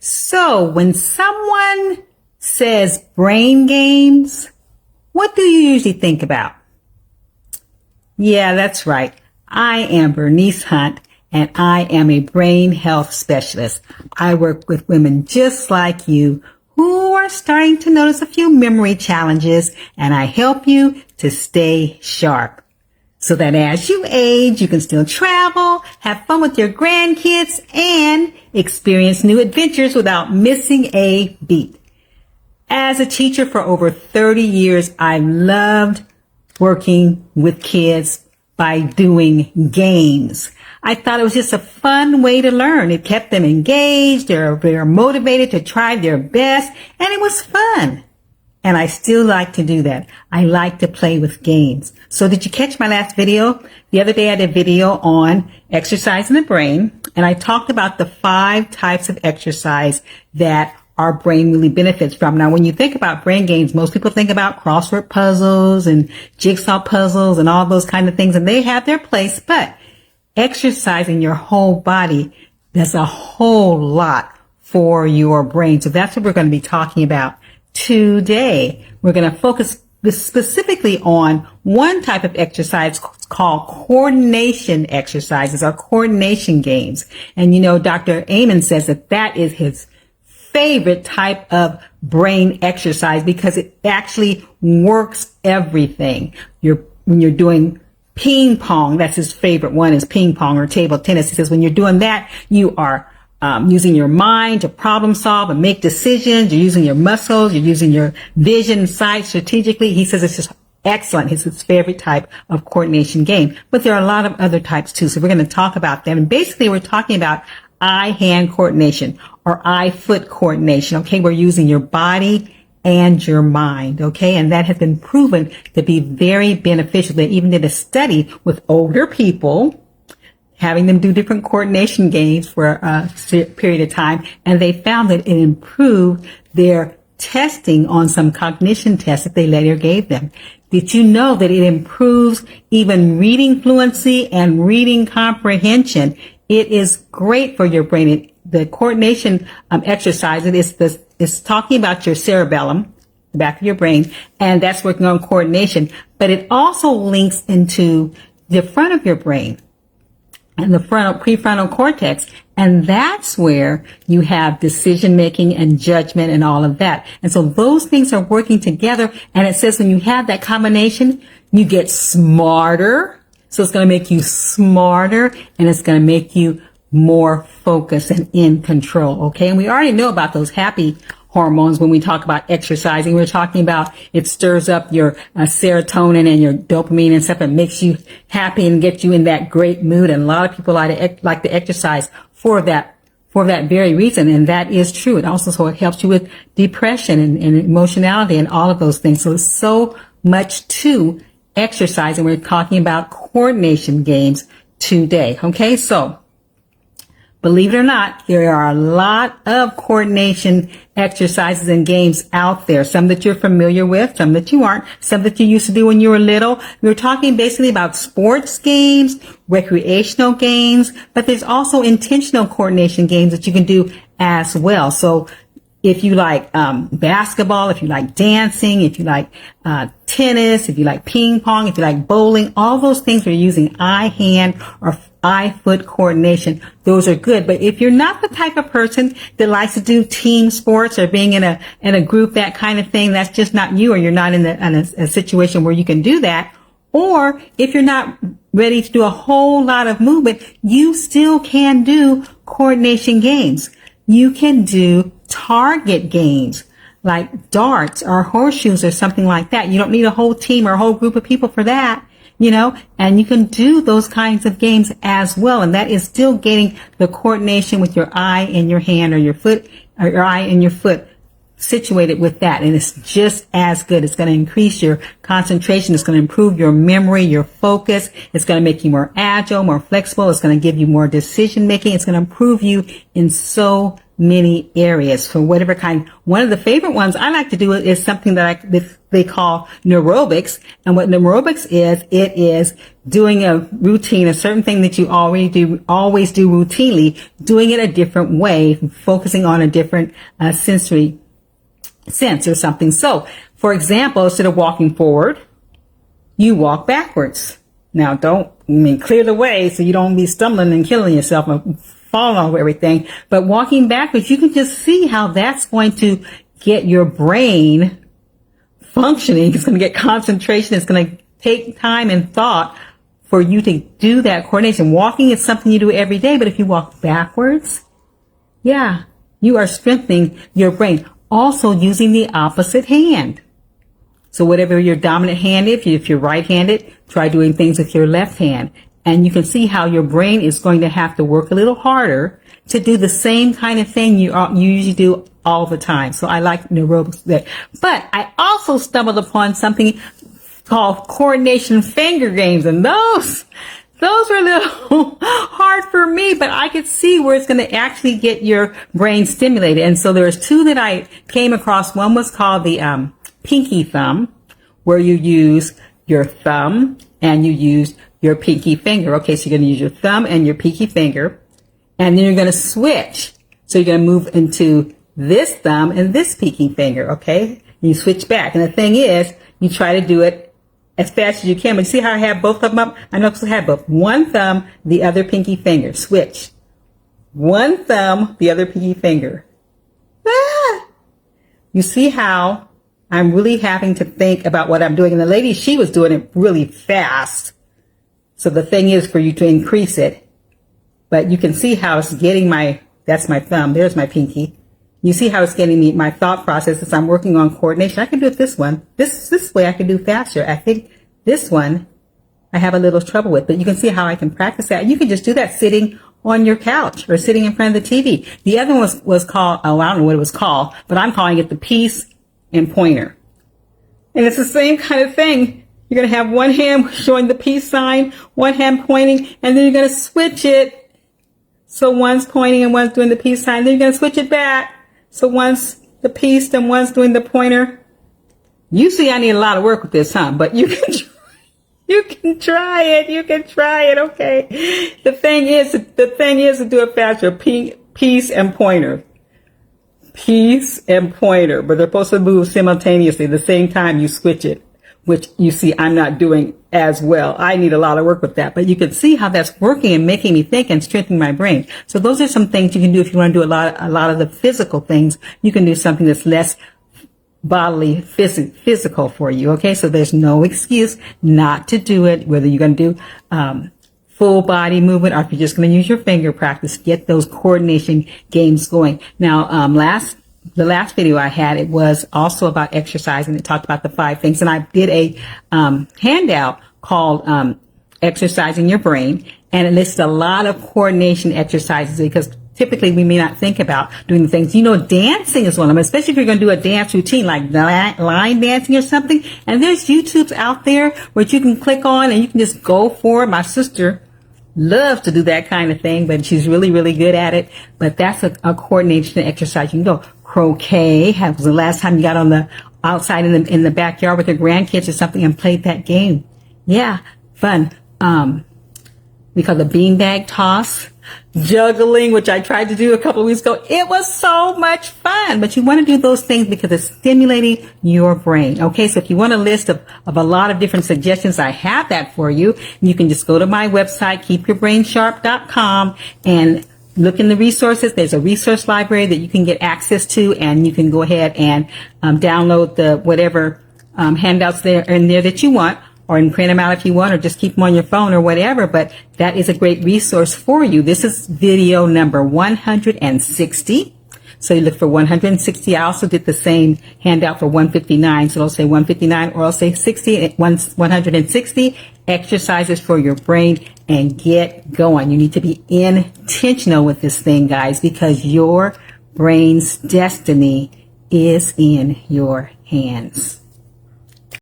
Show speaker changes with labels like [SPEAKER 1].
[SPEAKER 1] So when someone says brain games, what do you usually think about? Yeah, that's right. I am Bernice Hunt, and I am a brain health specialist. I work with women just like you who are starting to notice a few memory challenges, and I help you to stay sharp so that as you age, you can still travel, have fun with your grandkids, and experience new adventures without missing a beat. As a teacher for over 30 years, I loved working with kids by doing games. I thought it was just a fun way to learn. It kept them engaged, they were motivated to try their best, and it was fun. And I still like to do that. I like to play with games. So did you catch my last video? The other day I did a video on exercising the brain, and I talked about the 5 types of exercise that our brain really benefits from. Now, when you think about brain games, most people think about crossword puzzles and jigsaw puzzles and all those kind of things, and they have their place, but exercising your whole body does a whole lot for your brain. So that's what we're going to be talking about today. We're going to focus specifically on one type of exercise called coordination exercises or coordination games. And you know, Dr. Amen says that that is his favorite type of brain exercise because it actually works everything. When you're doing ping pong, that's his favorite one, is ping pong or table tennis. He says when you're doing that, you are using your mind to problem solve and make decisions. You're using your muscles. You're using your vision and sight strategically. He says it's just excellent. It's his favorite type of coordination game. But there are a lot of other types too. So we're going to talk about them. And basically we're talking about eye-hand coordination or eye-foot coordination. Okay. We're using your body and your mind. Okay. And that has been proven to be very beneficial. They even did a study with older people, having them do different coordination games for a period of time. And they found that it improved their testing on some cognition tests that they later gave them. Did you know that it improves even reading fluency and reading comprehension? It is great for your brain. The coordination exercise, it's talking about your cerebellum, the back of your brain, and that's working on coordination. But it also links into the front of your brain and the prefrontal cortex. And that's where you have decision making and judgment and all of that. And so those things are working together. And it says when you have that combination, you get smarter. So it's going to make you smarter and it's going to make you more focused and in control. Okay. And we already know about those happy hormones when we talk about exercising. We're talking about it stirs up your serotonin and your dopamine and stuff and makes you happy and gets you in that great mood. And a lot of people like to exercise for that very reason. And that is true. It also so it helps you with depression and emotionality and all of those things. So it's so much to exercise. And we're talking about coordination games today. Okay. So believe it or not, there are a lot of coordination exercises and games out there. Some that you're familiar with, some that you aren't, some that you used to do when you were little. We're talking basically about sports games, recreational games, but there's also intentional coordination games that you can do as well. So if you like basketball, if you like dancing, if you like tennis, if you like ping pong, if you like bowling, all those things we're using eye-hand or eye-foot coordination. Those are good. But if you're not the type of person that likes to do team sports or being in a group, that kind of thing, that's just not you, or you're not in a situation where you can do that. Or if you're not ready to do a whole lot of movement, you still can do coordination games. You can do target games like darts or horseshoes or something like that. You don't need a whole team or a whole group of people for that, you know, and you can do those kinds of games as well. And that is still getting the coordination with your eye and your hand or your foot or your eye and your foot situated with that. And it's just as good. It's going to increase your concentration. It's going to improve your memory, your focus. It's going to make you more agile, more flexible. It's going to give you more decision making. It's going to improve you in so many areas for whatever kind. One of the favorite ones I like to do is something that they call neurobics. And what neurobics is, it is doing a routine, a certain thing that you always do routinely, doing it a different way, focusing on a different sensory sense or something. So, for example, instead of walking forward, you walk backwards. Now, clear the way so you don't be stumbling and killing yourself and falling over everything. But walking backwards, you can just see how that's going to get your brain functioning. It's going to get concentration. It's going to take time and thought for you to do that coordination. Walking is something you do every day, but if you walk backwards, yeah, you are strengthening your brain. Also using the opposite hand. So whatever your dominant hand is, if you're right-handed, try doing things with your left hand. And you can see how your brain is going to have to work a little harder to do the same kind of thing you usually do all the time. So I like neurobics there. But I also stumbled upon something called coordination finger games. And those are a little hard for me, but I could see where it's going to actually get your brain stimulated. And so there's two that I came across. One was called the pinky thumb, where you use your thumb and you use your pinky finger. Okay, so you're going to use your thumb and your pinky finger, and then you're going to switch. So you're going to move into this thumb and this pinky finger, okay? You switch back. And the thing is, you try to do it as fast as you can. But you see how I have both of them up? I know I have both. One thumb, the other pinky finger. Switch. One thumb, the other pinky finger. Ah! You see how I'm really having to think about what I'm doing. And the lady, she was doing it really fast. So the thing is for you to increase it. But you can see how it's getting that's my thumb. There's my pinky. You see how it's getting my thought process as I'm working on coordination. I can do it this one. This way I can do faster. I think this one I have a little trouble with, but you can see how I can practice that. You can just do that sitting on your couch or sitting in front of the TV. The other one was called, I don't know what it was called, but I'm calling it the peace and pointer. And it's the same kind of thing. You're going to have one hand showing the peace sign, one hand pointing, and then you're going to switch it. So one's pointing and one's doing the peace sign. Then you're going to switch it back. So one's the peace and one's doing the pointer. You see I need a lot of work with this, huh? But you can try it. You can try it, okay? The thing is to do it faster. Peace and pointer. Peace and pointer, but they're supposed to move simultaneously. At the same time you switch it, which you see I'm not doing as well. I need a lot of work with that, but you can see how that's working and making me think and strengthening my brain. So those are some things you can do if you want to do a lot of the physical things. You can do something that's less bodily physical for you. Okay. So there's no excuse not to do it, whether you're going to do, full body movement, or if you're just going to use your finger practice, get those coordination games going. Now, the last video I had, it was also about exercising. It talked about the 5 things, and I did a handout called Exercising Your Brain, and it listed a lot of coordination exercises because typically we may not think about doing the things. Dancing is one of them, especially if you're going to do a dance routine like line dancing or something. And there's YouTubes out there where you can click on and you can just go for it. My sister loves to do that kind of thing, but she's really, really good at it. But that's a coordination exercise. You can go croquet. Was the last time you got on the outside in the backyard with your grandkids or something and played that game? Yeah, fun. We call the beanbag toss. Juggling, which I tried to do a couple of weeks ago. It was so much fun. But you want to do those things because it's stimulating your brain. Okay, so if you want a list of a lot of different suggestions, I have that for you. You can just go to my website, keepyourbrainsharp.com, and look in the resources. There's a resource library that you can get access to, and you can go ahead and download the whatever handouts there in there that you want, or print them out if you want, or just keep them on your phone or whatever. But that is a great resource for you. This is video number 160. So you look for 160. I also did the same handout for 159. So it'll say 159 or I'll say 160 exercises for your brain, and get going. You need to be intentional with this thing, guys, because your brain's destiny is in your hands.